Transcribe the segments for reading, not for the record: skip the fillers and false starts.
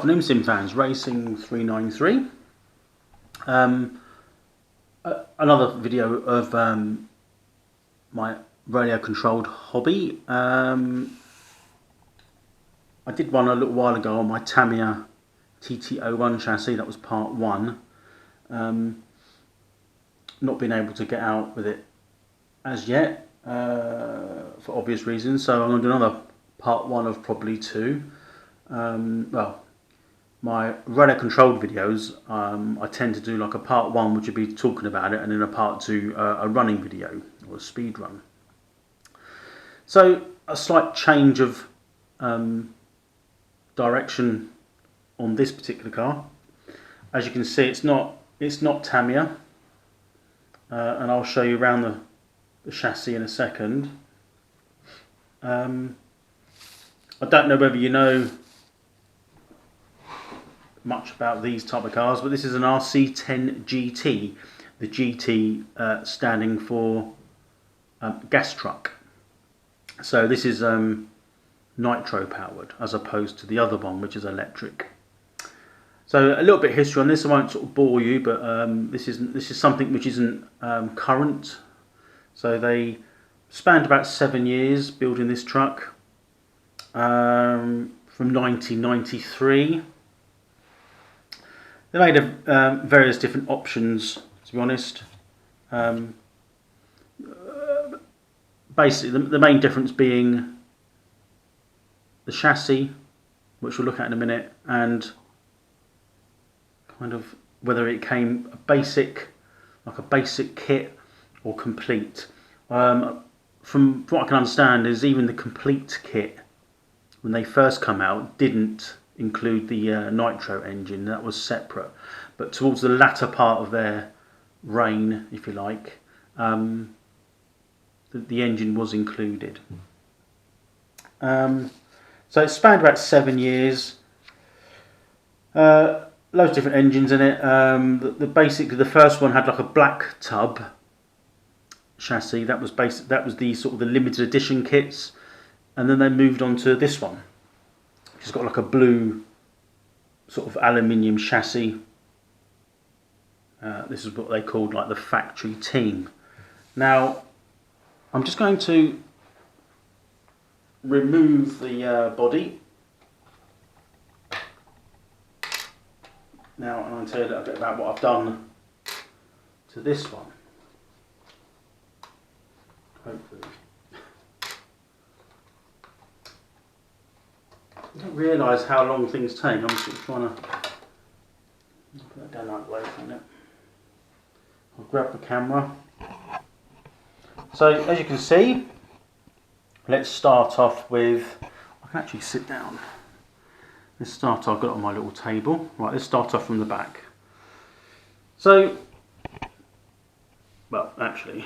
afternoon, sim fans. Racing 393. Another video of my radio-controlled hobby. I did one a little while ago on my Tamiya TT01 chassis. That was part one. Not been able to get out with it as yet for obvious reasons. So I'm going to do another part one of probably two. Well, my radio-controlled videos, I tend to do like a part one, which would be talking about it, and then a part two, a running video or a speed run. So a slight change of direction on this particular car. As you can see, it's not Tamiya, and I'll show you around the chassis in a second. I don't know whether you know much about these type of cars, but this is an RC10 GT, the GT standing for gas truck. So this is nitro powered as opposed to the other one, which is electric. So a little bit of history on this. I won't sort of bore you, but this is something which isn't current. So they spanned about 7 years building this truck, from 1993. They made various different options, to be honest. Basically, the main difference being the chassis, which we'll look at in a minute, and kind of whether it came like a basic kit or complete. From what I can understand, is even the complete kit, when they first come out, didn't include the Nitro engine. That was separate, but towards the latter part of their reign, if you like, the engine was included. So it spanned about 7 years. Loads of different engines in it. Basically the first one had like a black tub chassis. That was the sort of the limited edition kits, and then they moved on to this one. It's got like a blue sort of aluminium chassis. This is what they called like the factory team. Now, I'm just going to remove the body. Now, and I'll tell you a little bit about what I've done to this one. Hopefully. I don't realise how long things take. I'm sort of trying to put that down that way for a minute. I'll grab the camera. So as you can see, let's start off with, I can actually sit down. Let's start, I've got it on my little table. Right, let's start off from the back. So, well actually,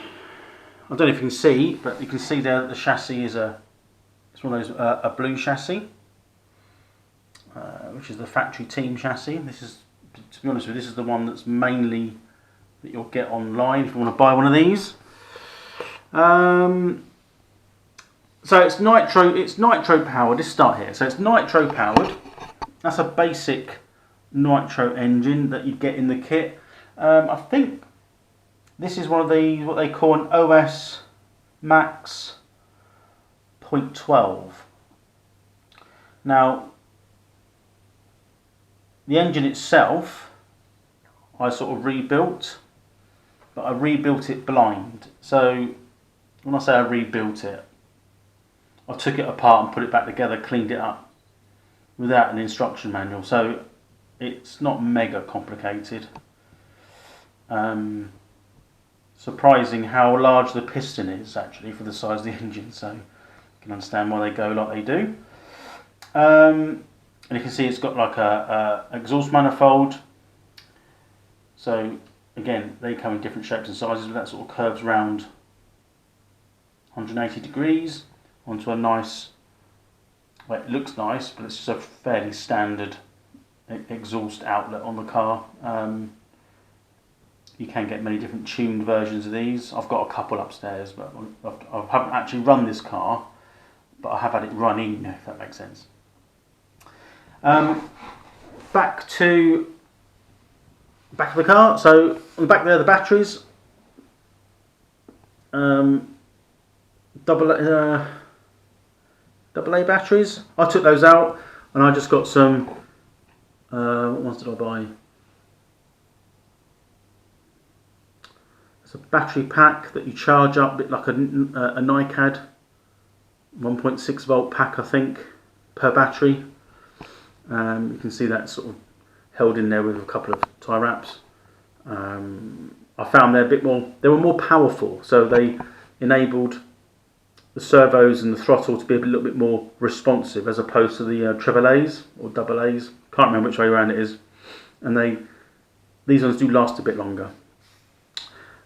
I don't know if you can see, but you can see there that the chassis is it's one of those, a blue chassis. Which is the factory team chassis. This is, to be honest with you, this is the one that's mainly that you'll get online if you want to buy one of these. So it's nitro powered. Let's start here. So it's nitro powered. That's a basic nitro engine that you get in the kit. I think this is one of the what they call an OS Max 0.12. Now, the engine itself, I sort of rebuilt, but I rebuilt it blind. So when I say I rebuilt it, I took it apart and put it back together, cleaned it up without an instruction manual. So it's not mega complicated. Surprising how large the piston is actually for the size of the engine. So you can understand why they go like they do. And you can see it's got like a exhaust manifold. So again, they come in different shapes and sizes, but that sort of curves round 180 degrees onto a nice, well, it looks nice, but it's just a fairly standard exhaust outlet on the car. You can get many different tuned versions of these. I've got a couple upstairs, but I haven't actually run this car, but I have had it running, if that makes sense. back to the car. So on the back there, the batteries. AA batteries. I took those out and I just got some. What ones did I buy? It's a battery pack that you charge up, a bit like a NiCad 1.6 volt pack, I think, per battery. You can see that sort of held in there with a couple of tie wraps. I found they're a bit more. They were more powerful, so they enabled the servos and the throttle to be a little bit more responsive, as opposed to the triple A's or double A's. Can't remember which way around it is. And these ones do last a bit longer.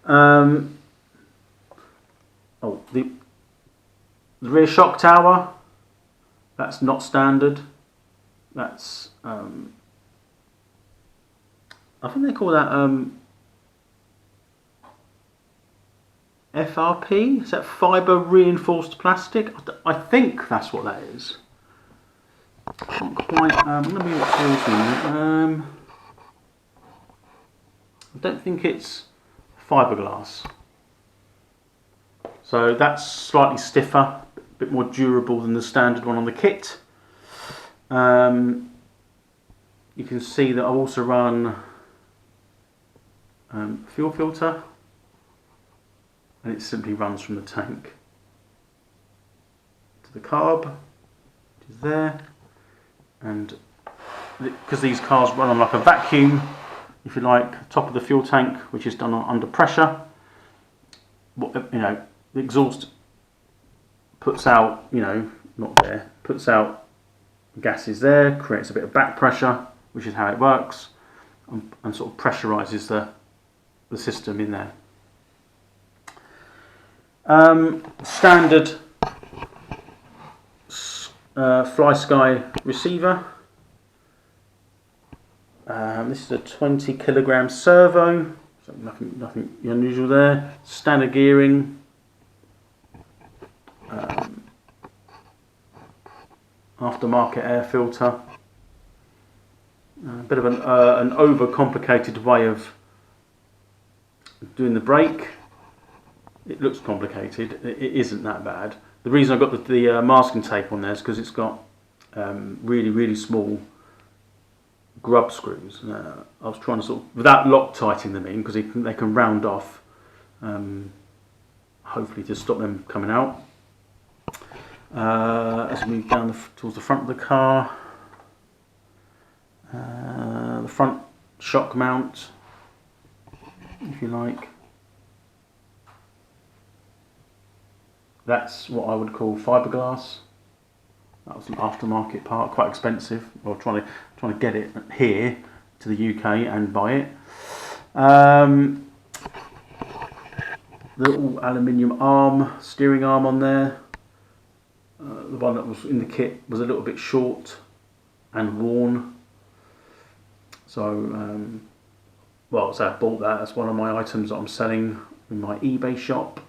The rear shock tower. That's not standard. That's I think they call that FRP. Is that fibre reinforced plastic? I think that's what that is. Not quite. Let me look towards me. I don't think it's fiberglass. So that's slightly stiffer, a bit more durable than the standard one on the kit. You can see that I've also run fuel filter, and it simply runs from the tank to the carb, which is there. And because these cars run on like a vacuum, if you like, top of the fuel tank, which is done under pressure, the exhaust puts out, puts out gases there, creates a bit of back pressure, which is how it works, and sort of pressurizes the system in there. Standard Fly Sky receiver. This is a 20 kilogram servo, so nothing unusual there. Standard gearing. Aftermarket air filter. A bit of an overcomplicated way of doing the brake. It looks complicated. It isn't that bad. The reason I got the masking tape on there is because it's got really small grub screws. I was trying to sort of, without Loctiting them in, because they can round off, hopefully to stop them coming out. As we move down towards the front of the car, the front shock mount, if you like. That's what I would call fiberglass. That was an aftermarket part, quite expensive. Well, trying to get it here to the UK and buy it. The little aluminium arm, steering arm on there. The one that was in the kit was a little bit short and worn. So, so I bought that. That's one of my items that I'm selling in my eBay shop,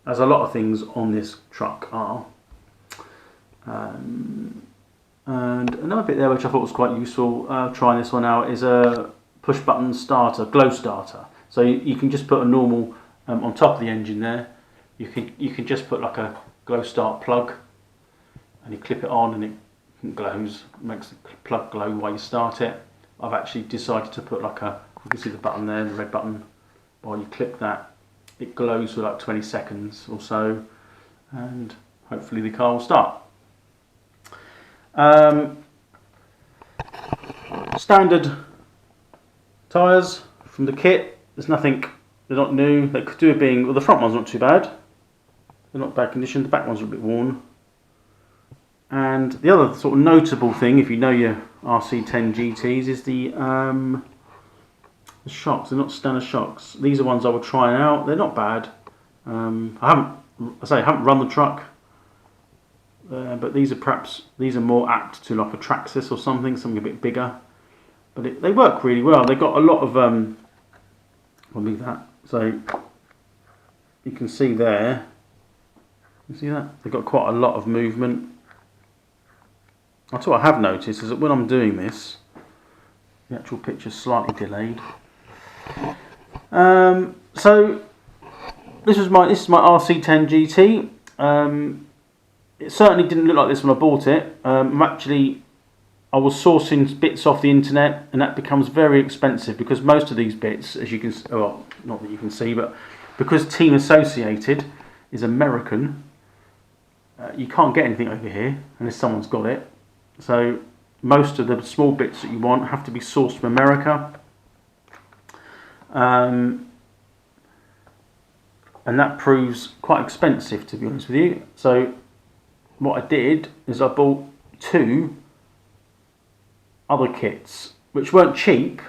as a lot of things on this truck are. And another bit there which I thought was quite useful, trying this one out, is a push button starter, glow starter. So you can just put a normal, on top of the engine there, you can just put like a glow start plug, and you clip it on and it glows, makes the plug glow while you start it. I've actually decided to put like you can see the button there, the red button, while you click that, it glows for like 20 seconds or so, and hopefully the car will start. Standard tyres from the kit. There's nothing, they're not new. They could do it being, well, the front one's not too bad. They're not bad condition. The back ones are a bit worn. And the other sort of notable thing, if you know your RC10 GTs, is the shocks. They're not standard shocks. These are ones I would try out. They're not bad. I haven't run the truck, but these are more apt to like a Traxxas or something a bit bigger. But they work really well. They've got a lot of I'll leave that. So you can see there. You see that? They've got quite a lot of movement. That's what I have noticed, is that when I'm doing this, The actual picture's slightly delayed. So this is my RC10 GT. It certainly didn't look like this when I bought it. I was sourcing bits off the internet, and that becomes very expensive because most of these bits, as you can, well, not that you can see, but because Team Associated is American, you can't get anything over here unless someone's got it. So most of the small bits that you want have to be sourced from America. And that proves quite expensive, to be honest with you. So what I did is I bought 2 other kits, which weren't cheap,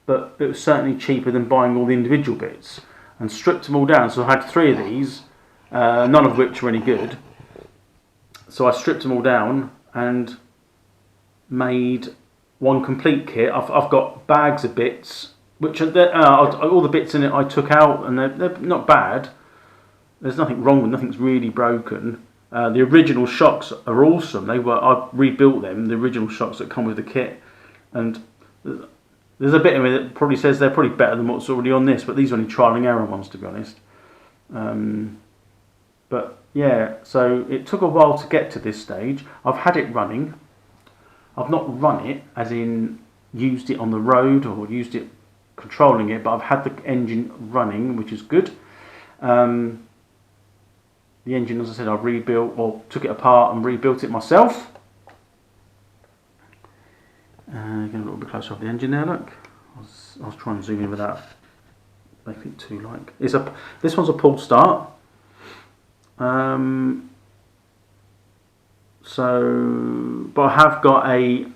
but it was certainly cheaper than buying all the individual bits, and stripped them all down. So I had 3 of these, none of which were any good. So I stripped them all down and made one complete kit. I've got bags of bits, which are all the bits in it I took out, and they're not bad. There's nothing wrong with, nothing's really broken. The original shocks are awesome. I rebuilt them, the original shocks that come with the kit, and there's a bit of it that probably says they're probably better than what's already on this, but these are only trial and error ones, to be honest. But yeah, so it took a while to get to this stage. I've had it running. I've not run it as in used it on the road or used it controlling it, but I've had the engine running, which is good. The engine, as I said, I've rebuilt, or took it apart and rebuilt it myself. Get a little bit closer of the engine there, look. I was trying to zoom in without making it too like. This one's a pull start. But I have got a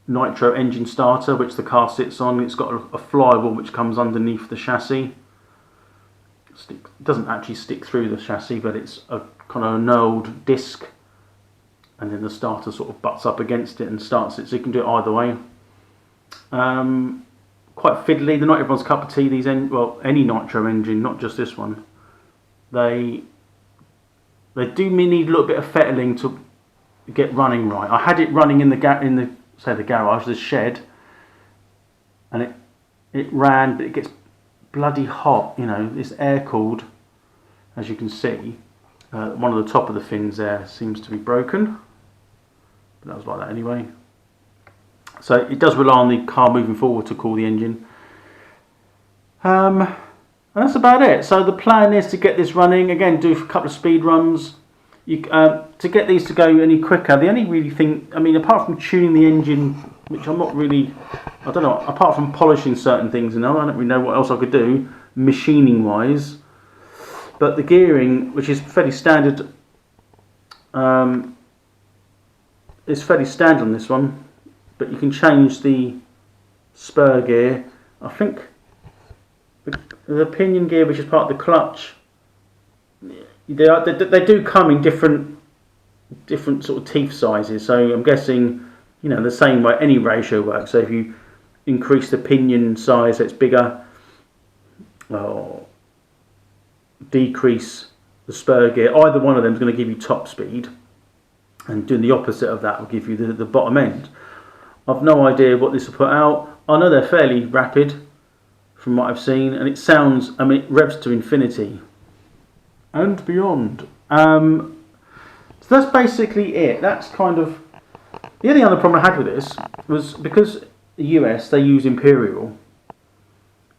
Nitro engine starter, which the car sits on. It's got a flywheel which comes underneath the chassis. It doesn't actually stick through the chassis, but it's a kind of a knurled disc, and then the starter sort of butts up against it and starts it, so you can do it either way. Quite fiddly. They're not everyone's cup of tea, these any Nitro engine, not just this one. They do need a little bit of fettling to get running right. I had it running in the garage, the shed, and it ran, but it gets bloody hot, you know. It's air cooled, as you can see. One of the top of the fins there seems to be broken, but that was like that anyway. So it does rely on the car moving forward to cool the engine. And that's about it. So the plan is to get this running again, do a couple of speed runs. To get these to go any quicker, the only really thing, I mean, apart from tuning the engine, which I'm not really, I don't know, apart from polishing certain things, and I don't really know what else I could do machining wise. But the gearing, which is fairly standard, is fairly standard on this one. But you can change the spur gear. I think the pinion gear, which is part of the clutch, they do come in different sort of teeth sizes. So I'm guessing, you know, the same way any ratio works. So if you increase the pinion size, so it's bigger, or decrease the spur gear, either one of them is going to give you top speed, and doing the opposite of that will give you the bottom end. I've no idea what this will put out. I know they're fairly rapid from what I've seen, and it sounds, I mean, it revs to infinity and beyond. So that's basically it. That's kind of the only other problem I had with this was because the US, they use Imperial,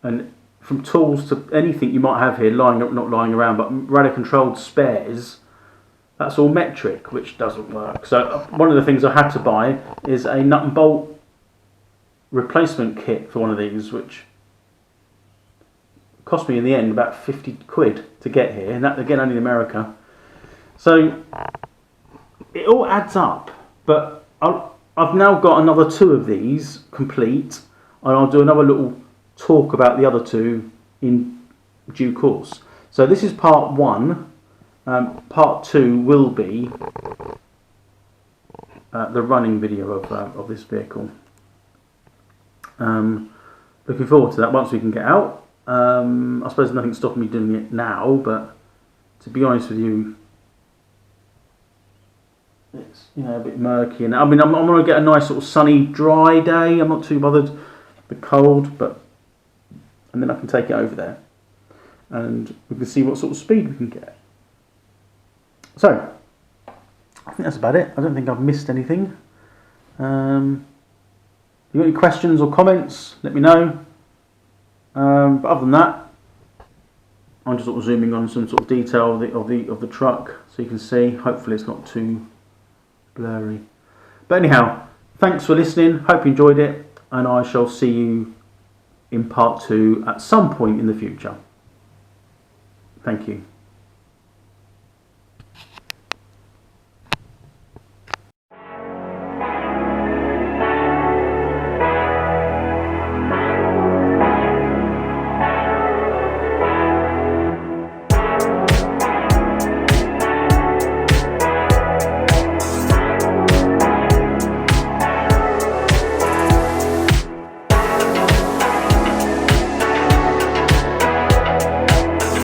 and from tools to anything you might have here not lying around, but radar controlled spares, that's all metric, which doesn't work. So one of the things I had to buy is a nut and bolt replacement kit for one of these, which cost me in the end about 50 quid to get here, and that again only in America. So it all adds up, but I've now got another 2 of these complete, and I'll do another little talk about the other 2 in due course. So this is part 1. Part 2 will be the running video of this vehicle. Looking forward to that once we can get out. I suppose nothing's stopping me doing it now, but to be honest with you, it's you know, a bit murky. And I mean, I'm going to get a nice sort of sunny, dry day. I'm not too bothered the cold, and then I can take it over there, and we can see what sort of speed we can get. So, I think that's about it. I don't think I've missed anything. If you got any questions or comments, let me know. But other than that, I'm just sort of zooming on some sort of detail of the truck, so you can see. Hopefully, it's not too blurry. But anyhow, thanks for listening. Hope you enjoyed it, and I shall see you in part 2 at some point in the future. Thank you.